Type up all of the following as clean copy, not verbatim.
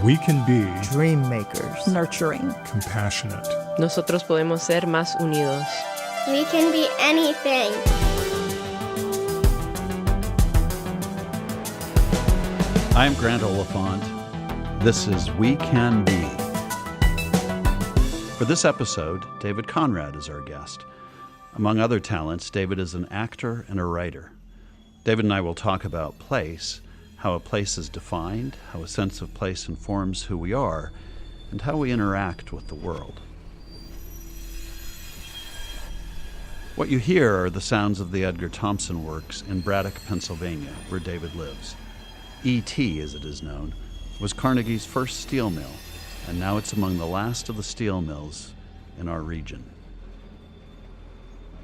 We can be dream makers, nurturing, compassionate. Nosotros podemos ser más unidos. We can be anything. I'm Grant Oliphant. This is We Can Be. For this episode, David Conrad is our guest. Among other talents, David is an actor and a writer. David and I will talk about place, how a place is defined, how a sense of place informs who we are, and how we interact with the world. What you hear are the sounds of the Edgar Thompson Works in Braddock, Pennsylvania, where David lives. E.T., as it is known, was Carnegie's first steel mill, and now it's among the last of the steel mills in our region.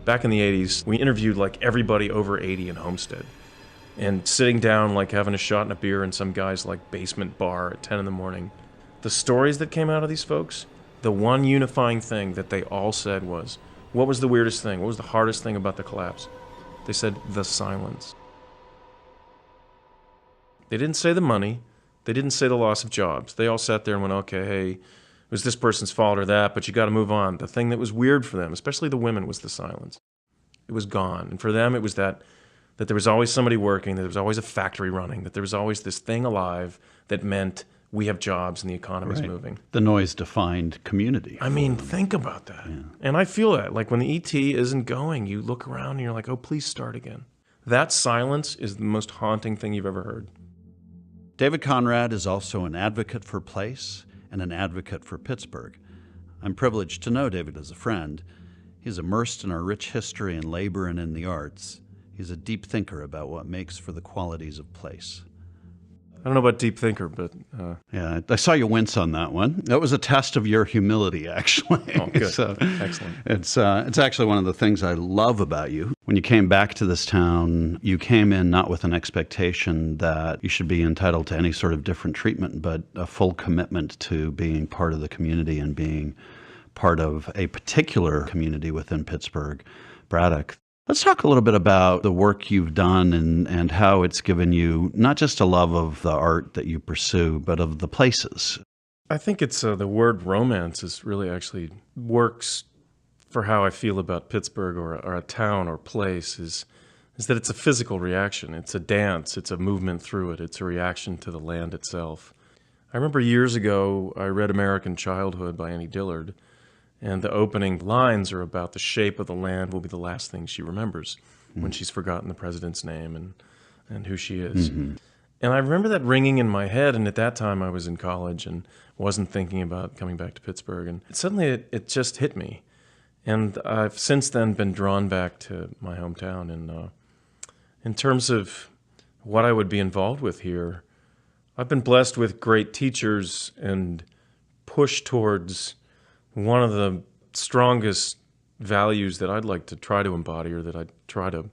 Back in the 80s, we interviewed like everybody over 80 in Homestead. And sitting down, like having a shot and a beer in some guy's like basement bar at 10 in the morning. The stories that came out of these folks, the one unifying thing that they all said was, what was the weirdest thing? What was the hardest thing about the collapse? They said, the silence. They didn't say the money. They didn't say the loss of jobs. They all sat there and went, okay, hey, it was this person's fault or that, but you got to move on. The thing that was weird for them, especially the women, was the silence. It was gone. And for them, it was that there was always somebody working, that there was always a factory running, that there was always this thing alive that meant we have jobs and the economy's moving. The noise-defined community. I mean, think about that. Yeah. And I feel that. Like when the ET isn't going, you look around and you're like, oh, please start again. That silence is the most haunting thing you've ever heard. David Conrad is also an advocate for place and an advocate for Pittsburgh. I'm privileged to know David as a friend. He's immersed in our rich history in labor and in the arts. He's a deep thinker about what makes for the qualities of place. I don't know about deep thinker, but... Yeah, I saw you wince on that one. That was a test of your humility, actually. Oh, good. So excellent. It's actually one of the things I love about you. When you came back to this town, you came in not with an expectation that you should be entitled to any sort of different treatment, but a full commitment to being part of the community and being part of a particular community within Pittsburgh, Braddock. Let's talk a little bit about the work you've done and how it's given you not just a love of the art that you pursue, but of the places. I think it's the word romance is really actually works for how I feel about Pittsburgh or a town or place is that it's a physical reaction. It's a dance. It's a movement through it. It's a reaction to the land itself. I remember years ago I read American Childhood by Annie Dillard. And the opening lines are about the shape of the land will be the last thing she remembers when she's forgotten the president's name and who she is. Mm-hmm. And I remember that ringing in my head, and at that time I was in college and wasn't thinking about coming back to Pittsburgh. And suddenly it just hit me. And I've since then been drawn back to my hometown. And in terms of what I would be involved with here, I've been blessed with great teachers and pushed towards one of the strongest values that I'd like to try to embody or that I try to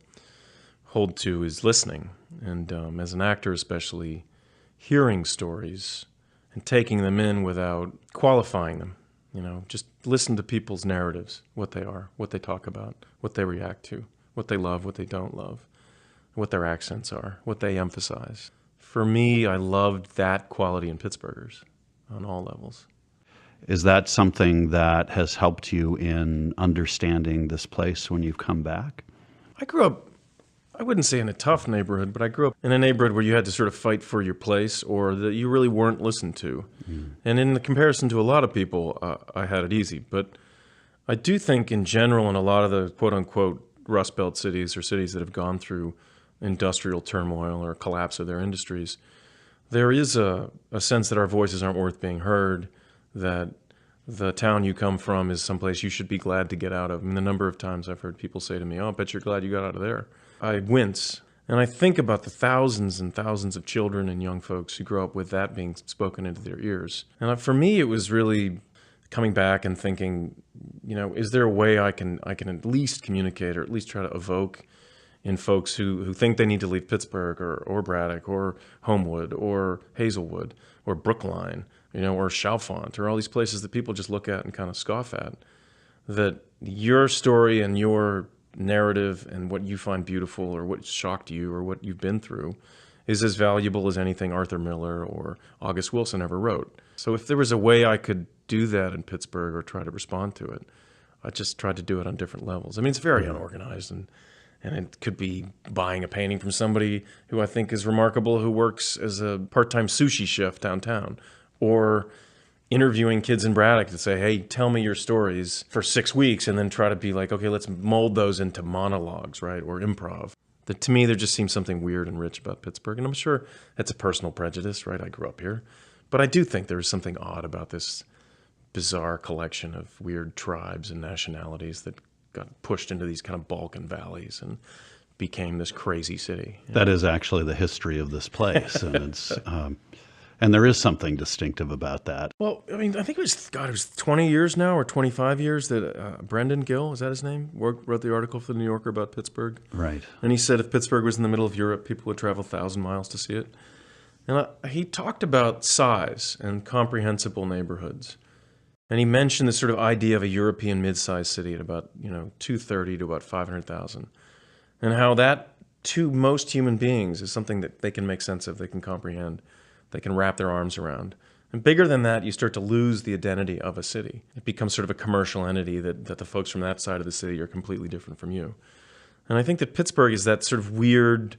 hold to is listening. And as an actor especially, hearing stories and taking them in without qualifying them. You know, just listen to people's narratives, what they are, what they talk about, what they react to, what they love, what they don't love, what their accents are, what they emphasize. For me, I loved that quality in Pittsburghers on all levels. Is that something that has helped you in understanding this place when you've come back? I grew up, I wouldn't say in a tough neighborhood, but I grew up in a neighborhood where you had to sort of fight for your place or that you really weren't listened to. Mm. And in comparison to a lot of people, I had it easy. But I do think in general in a lot of the quote-unquote Rust Belt cities or cities that have gone through industrial turmoil or collapse of their industries, there is a sense that our voices aren't worth being heard, that the town you come from is someplace you should be glad to get out of. I mean, the number of times I've heard people say to me, oh, I bet you're glad you got out of there. I wince. And I think about the thousands and thousands of children and young folks who grow up with that being spoken into their ears. And for me, it was really coming back and thinking, you know, is there a way I can at least communicate or at least try to evoke in folks who think they need to leave Pittsburgh or Braddock or Homewood or Hazelwood or Brookline, you know, or Chalfont, or all these places that people just look at and kind of scoff at, that your story and your narrative and what you find beautiful or what shocked you or what you've been through is as valuable as anything Arthur Miller or August Wilson ever wrote. So if there was a way I could do that in Pittsburgh or try to respond to it, I just tried to do it on different levels. I mean, it's very unorganized, and it could be buying a painting from somebody who I think is remarkable, who works as a part-time sushi chef downtown, or interviewing kids in Braddock to say, hey, tell me your stories for 6 weeks, and then try to be like, okay, let's mold those into monologues, right, or improv. That, to me, there just seems something weird and rich about Pittsburgh, and I'm sure that's a personal prejudice, right? I grew up here. But I do think there is something odd about this bizarre collection of weird tribes and nationalities that got pushed into these kind of Balkan valleys and became this crazy city. That is actually the history of this place, and it's and there is something distinctive about that. Well, I mean, I think it was 20 years now or 25 years that Brendan Gill, is that his name, wrote the article for the New Yorker about Pittsburgh. Right. And he said if Pittsburgh was in the middle of Europe, people would travel 1,000 miles to see it. And he talked about size and comprehensible neighborhoods. And he mentioned this sort of idea of a European mid-sized city at about, 230 to about 500,000. And how that, to most human beings, is something that they can make sense of, they can comprehend, they can wrap their arms around. And bigger than that, you start to lose the identity of a city. It becomes sort of a commercial entity that the folks from that side of the city are completely different from you. And I think that Pittsburgh is that sort of weird,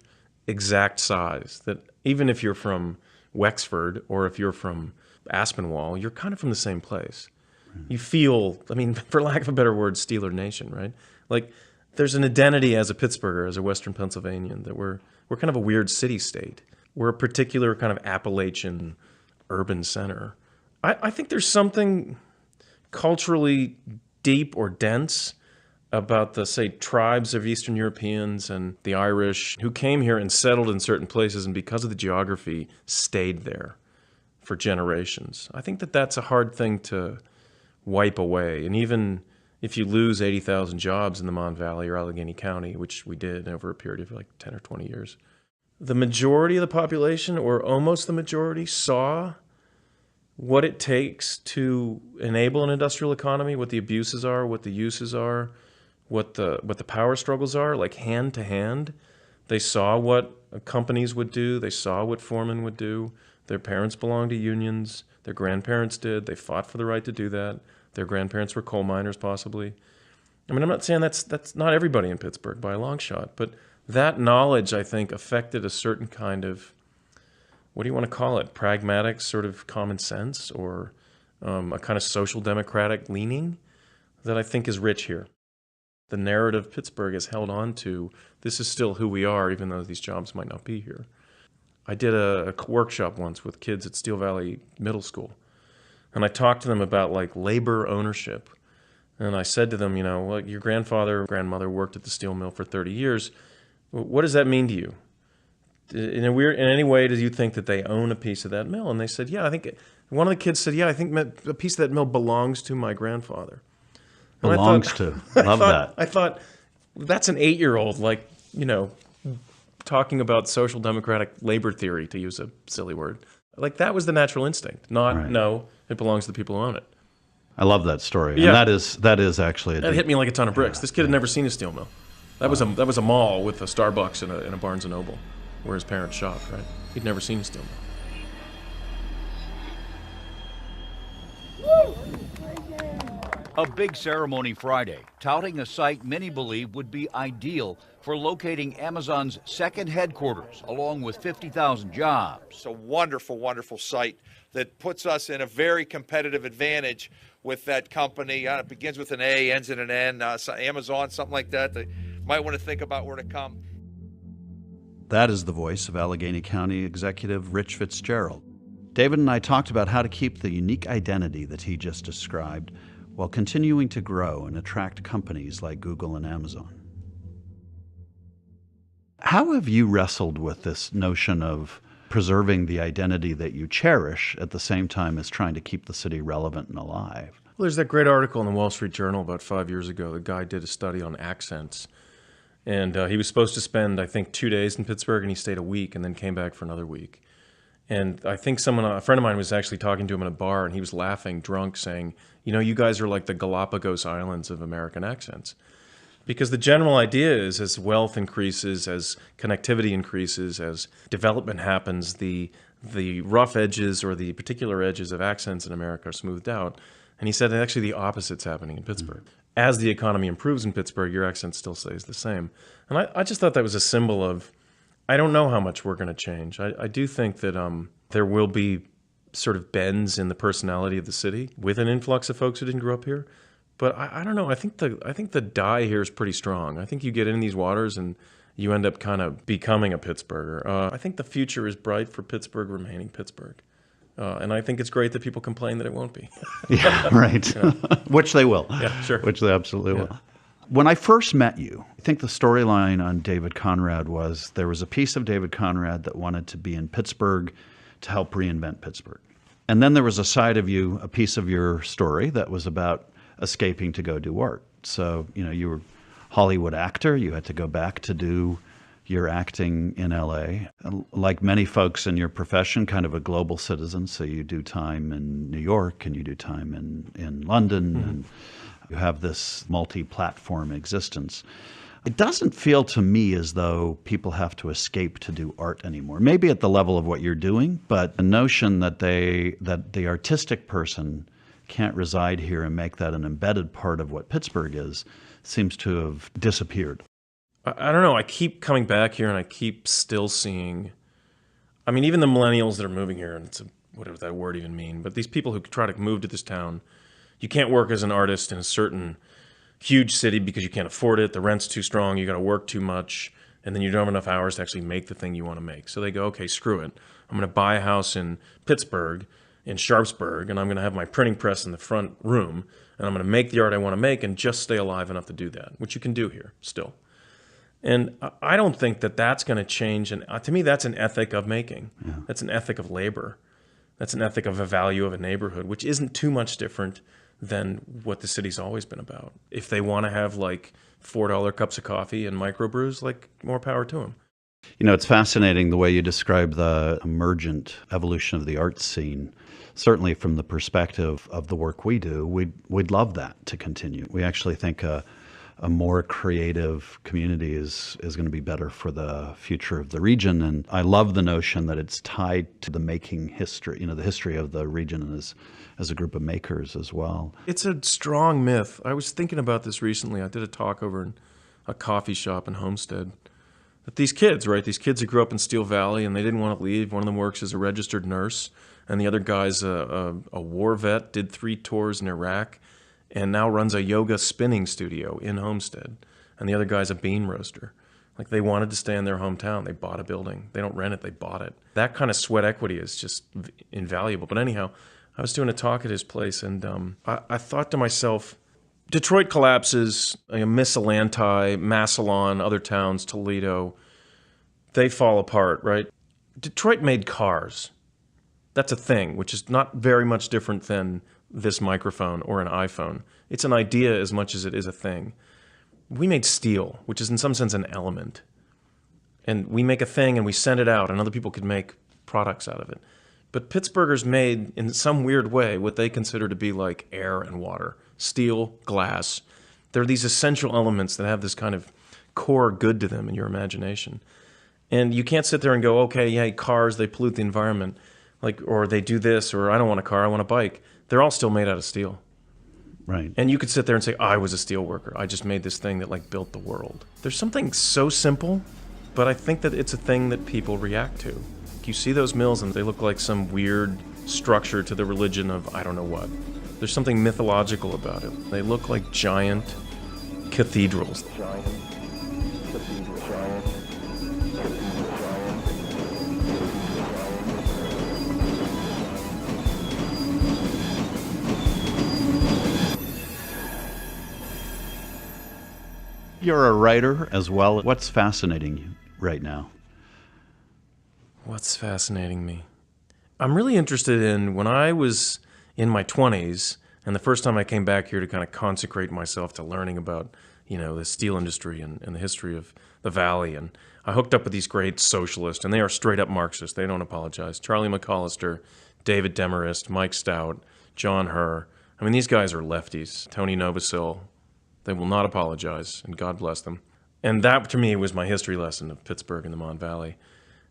exact size that even if you're from Wexford or if you're from Aspinwall, you're kind of from the same place. You feel, I mean, for lack of a better word, Steeler Nation, right? Like, there's an identity as a Pittsburgher, as a Western Pennsylvanian, that we're kind of a weird city-state. We're a particular kind of Appalachian urban center. I think there's something culturally deep or dense about the, say, tribes of Eastern Europeans and the Irish who came here and settled in certain places and because of the geography stayed there for generations. I think that that's a hard thing to wipe away. And even if you lose 80,000 jobs in the Mon Valley or Allegheny County, which we did over a period of like 10 or 20 years, the majority of the population, or almost the majority, saw what it takes to enable an industrial economy, what the abuses are, what the uses are, what the power struggles are, like hand to hand. They saw what companies would do. They saw what foremen would do. Their parents belonged to unions. Their grandparents did. They fought for the right to do that. Their grandparents were coal miners, possibly. I mean, I'm not saying that's not everybody in Pittsburgh by a long shot, but that knowledge, I think, affected a certain kind of, what do you want to call it, pragmatic sort of common sense, or a kind of social democratic leaning that I think is rich here. The narrative Pittsburgh has held on to, this is still who we are, even though these jobs might not be here. I did a workshop once with kids at Steel Valley Middle School, and I talked to them about like labor ownership. And I said to them, well, your grandfather, grandmother worked at the steel mill for 30 years. What does that mean to you? In any way, do you think that they own a piece of that mill? And they said, yeah, I think, one of the kids said, yeah, I think a piece of that mill belongs to my grandfather. And Belongs to. Love that. I thought, that's an 8-year-old, like, talking about social democratic labor theory, to use a silly word. Like, that was the natural instinct, not, right. No, it belongs to the people who own it. I love that story. Yeah. And that is actually that hit me like a ton of bricks. This kid had never seen a steel mill. That was a mall with a Starbucks and a Barnes & Noble where his parents shopped, right? He'd never seen a steel mill. A big ceremony Friday, touting a site many believe would be ideal for locating Amazon's second headquarters, along with 50,000 jobs. It's a wonderful, wonderful site that puts us in a very competitive advantage with that company. It begins with an A, ends in an N, Amazon, something like that. They might want to think about where to come. That is the voice of Allegheny County Executive Rich Fitzgerald. David and I talked about how to keep the unique identity that he just described while continuing to grow and attract companies like Google and Amazon. How have you wrestled with this notion of preserving the identity that you cherish at the same time as trying to keep the city relevant and alive? Well, there's that great article in the Wall Street Journal about 5 years ago. The guy did a study on accents. And he was supposed to spend, I think, 2 days in Pittsburgh, and he stayed a week and then came back for another week. And I think a friend of mine was actually talking to him in a bar, and he was laughing, drunk, saying, you guys are like the Galapagos Islands of American accents. Because the general idea is as wealth increases, as connectivity increases, as development happens, the rough edges or the particular edges of accents in America are smoothed out. And he said that actually the opposite's happening in Pittsburgh. As the economy improves in Pittsburgh, your accent still stays the same. And I just thought that was a symbol of, I don't know how much we're going to change. I do think that there will be sort of bends in the personality of the city with an influx of folks who didn't grow up here. But I don't know. I think the dye here is pretty strong. I think you get in these waters and you end up kind of becoming a Pittsburgher. I think the future is bright for Pittsburgh remaining Pittsburgh. And I think it's great that people complain that it won't be. Yeah, right. Yeah. Which they will. Yeah, sure. Which they absolutely will. When I first met you, I think the storyline on David Conrad was there was a piece of David Conrad that wanted to be in Pittsburgh to help reinvent Pittsburgh. And then there was a side of you, a piece of your story that was about escaping to go do art. So, you were a Hollywood actor. You had to go back to do your acting in LA. And like many folks in your profession, kind of a global citizen. So you do time in New York and you do time in London and you have this multi-platform existence. It doesn't feel to me as though people have to escape to do art anymore. Maybe at the level of what you're doing, but the notion that the artistic person can't reside here and make that an embedded part of what Pittsburgh is seems to have disappeared. I don't know. I keep coming back here and I keep still seeing, I mean, even the millennials that are moving here, and whatever that word even mean, but these people who try to move to this town, you can't work as an artist in a certain huge city because you can't afford it. The rent's too strong. You got to work too much. And then you don't have enough hours to actually make the thing you want to make. So they go, okay, screw it. I'm going to buy a house in Pittsburgh, in Sharpsburg, and I'm going to have my printing press in the front room, and I'm going to make the art I want to make and just stay alive enough to do that, which you can do here still. And I don't think that that's going to change. And to me, that's an ethic of making. Yeah. That's an ethic of labor. That's an ethic of a value of a neighborhood, which isn't too much different than what the city's always been about. If they want to have like $4 cups of coffee and microbrews, like more power to them. It's fascinating the way you describe the emergent evolution of the art scene. Certainly from the perspective of the work we do, we'd love that to continue. We actually think a more creative community is going to be better for the future of the region. And I love the notion that it's tied to the making history, the history of the region as a group of makers as well. It's a strong myth. I was thinking about this recently. I did a talk over in a coffee shop in Homestead. But these kids, right? These kids who grew up in Steel Valley and they didn't want to leave. One of them works as a registered nurse, and the other guy's a war vet, did 3 tours in Iraq, and now runs a yoga spinning studio in Homestead. And the other guy's a bean roaster. Like, they wanted to stay in their hometown. They bought a building. They don't rent it, they bought it. That kind of sweat equity is just invaluable. But anyhow, I was doing a talk at his place, and I thought to myself, Detroit collapses, Missalanti, Massillon, other towns, Toledo, they fall apart, right? Detroit made cars. That's a thing, which is not very much different than this microphone or an iPhone. It's an idea as much as it is a thing. We made steel, which is in some sense an element. And we make a thing and we send it out, and other people could make products out of it. But Pittsburghers made, in some weird way, what they consider to be like air and water. Steel, glass. They're these essential elements that have this kind of core good to them in your imagination. And you can't sit there and go, okay, yeah, cars, they pollute the environment, or they do this, or I don't want a car, I want a bike. They're all still made out of steel. Right. And you could sit there and say, I was a steel worker. I just made this thing that built the world. There's something so simple, but I think that it's a thing that people react to. You see those mills and they look like some weird structure to the religion of I don't know what. There's something mythological about it. They look like giant cathedrals. You're a writer as well. What's fascinating you right now? What's fascinating me? I'm really interested in when I was in my 20s, and the first time I came back here to kind of consecrate myself to learning about, the steel industry and the history of the Valley. And I hooked up with these great socialists, and they are straight up Marxists. They don't apologize. Charlie McCollister, David Demarest, Mike Stout, John Herr. I mean, these guys are lefties. Tony Novosil, They will not apologize, and God bless them. And that, to me, was my history lesson of Pittsburgh and the Mon Valley.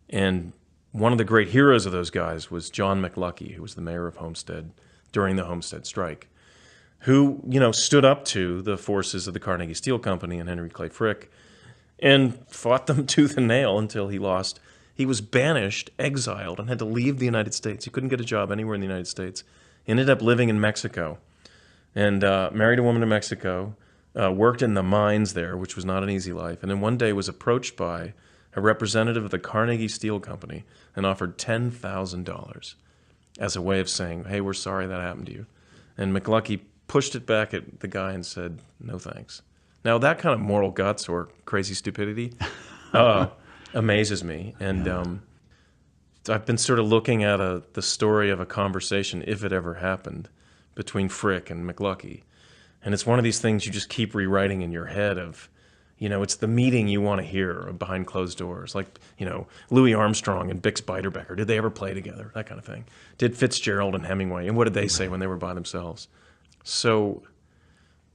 And one of the great heroes of those guys was John McLuckie, who was the mayor of Homestead during the Homestead strike, who, stood up to the forces of the Carnegie Steel Company and Henry Clay Frick and fought them tooth and nail until he lost. He was banished, exiled, and had to leave the United States. He couldn't get a job anywhere in the United States. He ended up living in Mexico and married a woman in Mexico, worked in the mines there, which was not an easy life, and then one day was approached by a representative of the Carnegie Steel Company and offered $10,000 as a way of saying, hey, we're sorry that happened to you. And McLuckie pushed it back at the guy and said, no thanks. Now, that kind of moral guts or crazy stupidity amazes me. And I've been sort of looking at the story of a conversation, if it ever happened, between Frick and McLuckie. And it's one of these things you just keep rewriting in your head of, it's the meeting you want to hear behind closed doors. Like, Louis Armstrong and Bix Beiderbecke, did they ever play together? That kind of thing. Did Fitzgerald and Hemingway, and what did they say when they were by themselves? So,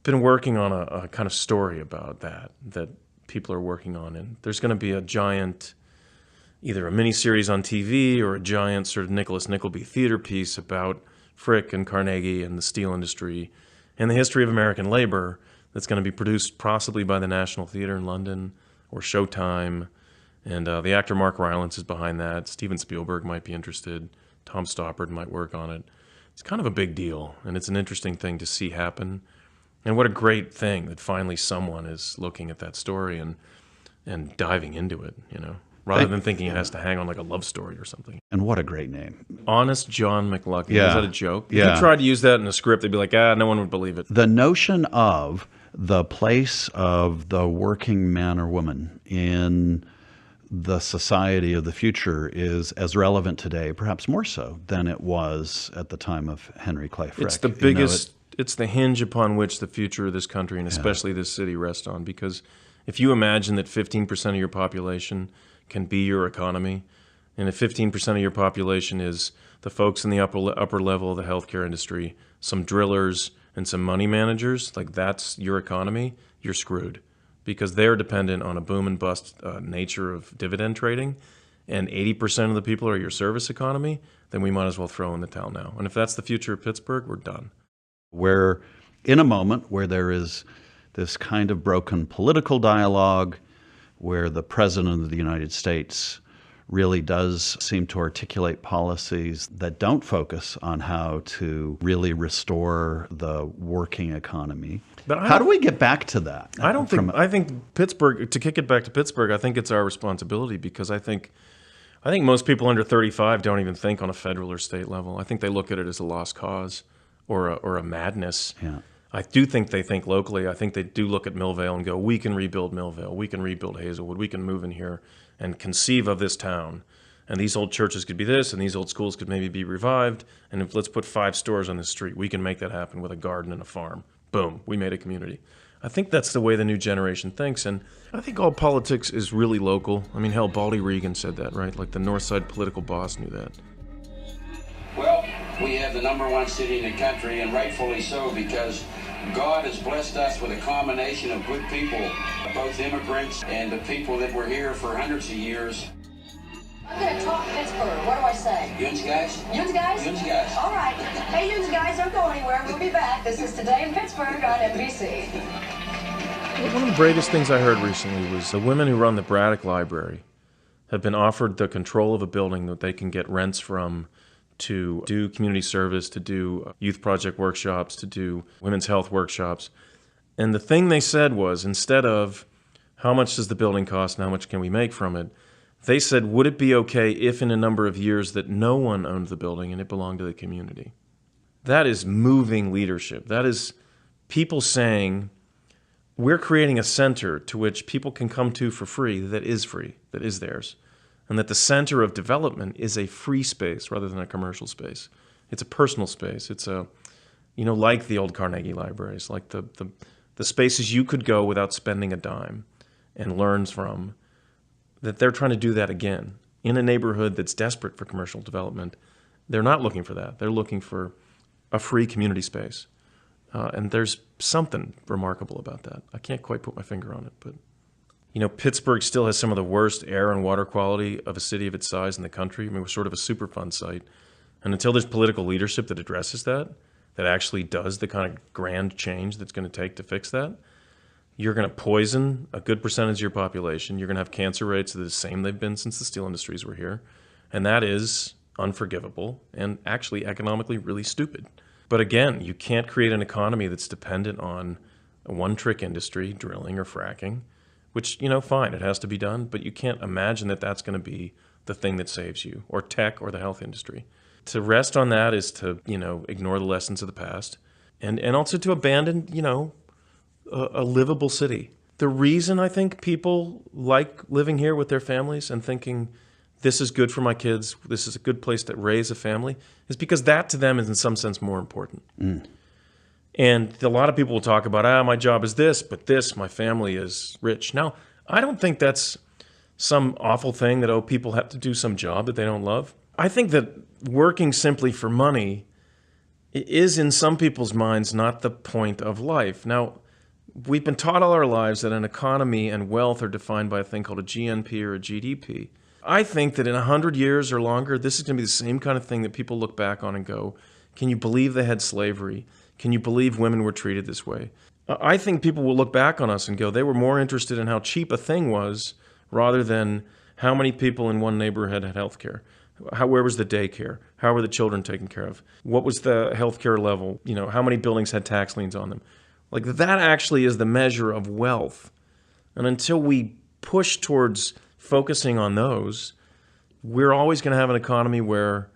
been working on a kind of story about that people are working on. And there's going to be a giant, either a miniseries on TV or a giant sort of Nicholas Nickleby theater piece about Frick and Carnegie and the steel industry and the history of American labor that's going to be produced possibly by the National Theatre in London or Showtime. And the actor Mark Rylance is behind that. Steven Spielberg might be interested. Tom Stoppard might work on it. It's kind of a big deal, and it's an interesting thing to see happen. And what a great thing that finally someone is looking at that story and diving into it, rather than thinking it has to hang on like a love story or something. And what a great name. Honest John McLuckie. Yeah. Is that a joke? Yeah. If you tried to use that in a script, they'd be like, no one would believe it. The notion of the place of the working man or woman in the society of the future is as relevant today, perhaps more so than it was at the time of Henry Clay Frick. It's the biggest, it's the hinge upon which the future of this country and especially this city rests on. Because if you imagine that 15% of your population can be your economy, and if 15% of your population is the folks in the upper level of the healthcare industry, some drillers and some money managers, like that's your economy, you're screwed. Because they're dependent on a boom and bust nature of dividend trading, and 80% of the people are your service economy, then we might as well throw in the towel now. And if that's the future of Pittsburgh, we're done. We're in a moment where there is this kind of broken political dialogue where the President of the United States really does seem to articulate policies that don't focus on how to really restore the working economy. But how do we get back to that? I think Pittsburgh, to kick it back to Pittsburgh, I think it's our responsibility because I think most people under 35 don't even think on a federal or state level. I think they look at it as a lost cause or a madness. Yeah. I do think they think locally. I think they do look at Millvale and go, we can rebuild Millvale, we can rebuild Hazelwood, we can move in here and conceive of this town. And these old churches could be this, and these old schools could maybe be revived. And if let's put 5 stores on the street, we can make that happen with a garden and a farm. Boom, we made a community. I think that's the way the new generation thinks, and I think all politics is really local. I mean, hell, Baldy Regan said that, right? Like the North Side political boss knew that. Well, we have the #1 city in the country, and rightfully so, because God has blessed us with a combination of good people, both immigrants and the people that were here for hundreds of years. I'm going to talk Pittsburgh. What do I say? Yuns guys? Yuns guys? Yuns guys. All right. Hey, Yuns guys, don't go anywhere. We'll be back. This is Today in Pittsburgh on NBC. One of the greatest things I heard recently was the women who run the Braddock Library have been offered the control of a building that they can get rents from to do community service, to do youth project workshops, to do women's health workshops. And the thing they said was, instead of how much does the building cost and how much can we make from it, they said, would it be okay if in a number of years that no one owned the building and it belonged to the community? That is moving leadership. That is people saying, we're creating a center to which people can come to for free, that is theirs. And that the center of development is a free space rather than a commercial space. It's a personal space. It's a, like the old Carnegie libraries, like the spaces you could go without spending a dime and learn from, that they're trying to do that again in a neighborhood that's desperate for commercial development. They're not looking for that. They're looking for a free community space And there's something remarkable about that. I can't quite put my finger on it, but Pittsburgh still has some of the worst air and water quality of a city of its size in the country. I mean, we're sort of a Superfund site. And until there's political leadership that addresses that actually does the kind of grand change that's going to take to fix that, you're going to poison a good percentage of your population. You're going to have cancer rates that are the same they've been since the steel industries were here. And that is unforgivable and actually economically really stupid. But again, you can't create an economy that's dependent on a one-trick industry, drilling or fracking, which, fine, it has to be done, but you can't imagine that that's going to be the thing that saves you, or tech or the health industry. To rest on that is to, ignore the lessons of the past and also to abandon, a livable city. The reason I think people like living here with their families and thinking this is good for my kids, this is a good place to raise a family, is because that to them is in some sense more important. And a lot of people will talk about, my job is this, but my family is rich. Now, I don't think that's some awful thing that, people have to do some job that they don't love. I think that working simply for money is in some people's minds not the point of life. Now, we've been taught all our lives that an economy and wealth are defined by a thing called a GNP or a GDP. I think that in 100 years or longer, this is going to be the same kind of thing that people look back on and go, can you believe they had slavery? Can you believe women were treated this way? I think people will look back on us and go, they were more interested in how cheap a thing was rather than how many people in one neighborhood had health care. Where was the daycare? How were the children taken care of? What was the healthcare level? How many buildings had tax liens on them? Like, that actually is the measure of wealth. And until we push towards focusing on those, we're always going to have an economy where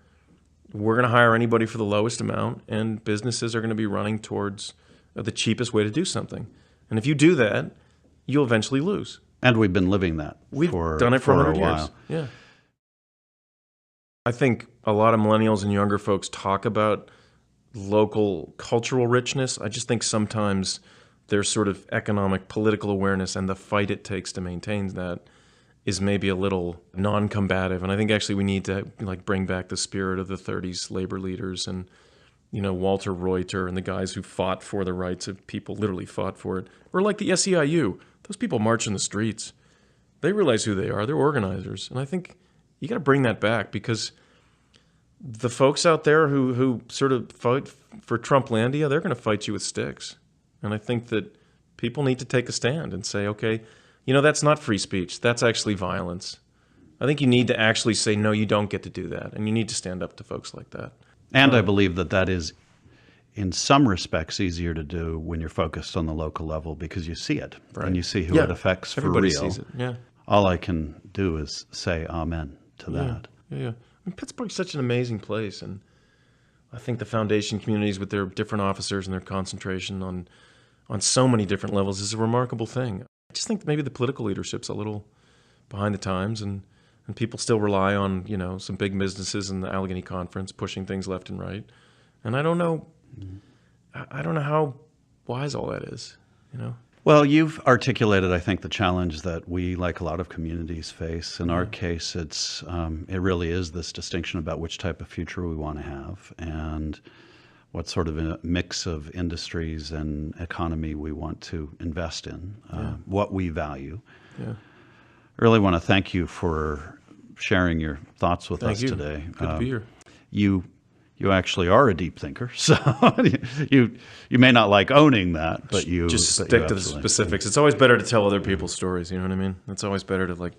we're going to hire anybody for the lowest amount, and businesses are going to be running towards the cheapest way to do something. And if you do that, you'll eventually lose. And we've been living that. We've done it for 100 years. Yeah. I think a lot of millennials and younger folks talk about local cultural richness. I just think sometimes there's sort of economic, political awareness, and the fight it takes to maintain that is maybe a little non-combative. And I think actually we need to bring back the spirit of the 30s labor leaders and, Walter Reuter and the guys who fought for the rights of people, literally fought for it. Or like the SEIU. Those people march in the streets. They realize who they are. They're organizers. And I think you got to bring that back, because the folks out there who sort of fight for Trumplandia, they're going to fight you with sticks. And I think that people need to take a stand and say, okay, that's not free speech. That's actually violence. I think you need to actually say, no, you don't get to do that. And you need to stand up to folks like that. And I believe that is, in some respects, easier to do when you're focused on the local level, because you see it. Right. And you see who it affects for Everybody real. Sees it. Yeah. All I can do is say amen to that. Yeah. I mean, Pittsburgh's such an amazing place. And I think the foundation communities with their different officers and their concentration on so many different levels is a remarkable thing. I just think maybe the political leadership's a little behind the times, and people still rely on, some big businesses in the Allegheny Conference pushing things left and right. And I don't know how wise all that is, Well, you've articulated, I think, the challenge that we, like a lot of communities, face. In our case, it really is this distinction about which type of future we want to have and what sort of a mix of industries and economy we want to invest in, what we value. Yeah. I really want to thank you for sharing your thoughts with us today. Good to be here. You actually are a deep thinker, so you may not like owning that, but you just stick to the specifics. It's always better to tell other people's stories. You know what I mean? It's always better to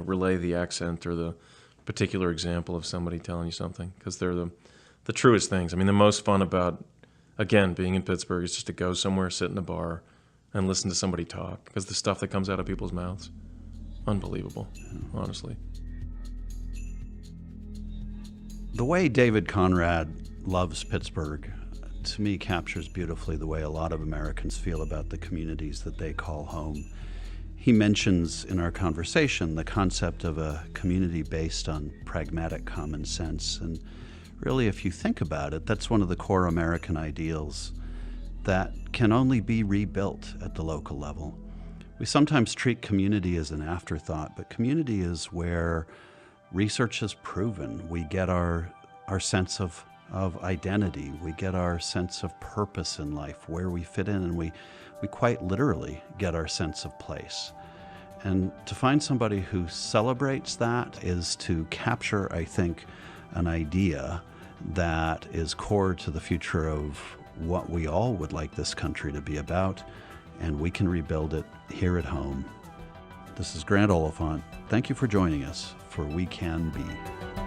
relay the accent or the particular example of somebody telling you something, because they're the truest things. I mean, the most fun about, again, being in Pittsburgh is just to go somewhere, sit in a bar, and listen to somebody talk, because the stuff that comes out of people's mouths, unbelievable, honestly. The way David Conrad loves Pittsburgh, to me, captures beautifully the way a lot of Americans feel about the communities that they call home. He mentions in our conversation the concept of a community based on pragmatic common sense. And really, if you think about it, that's one of the core American ideals that can only be rebuilt at the local level. We sometimes treat community as an afterthought, but community is where research has proven we get our sense of of identity. We get our sense of purpose in life, where we fit in, and we quite literally get our sense of place. And to find somebody who celebrates that is to capture, I think, an idea that is core to the future of what we all would like this country to be about, and we can rebuild it here at home. This is Grant Oliphant. Thank you for joining us for We Can Be.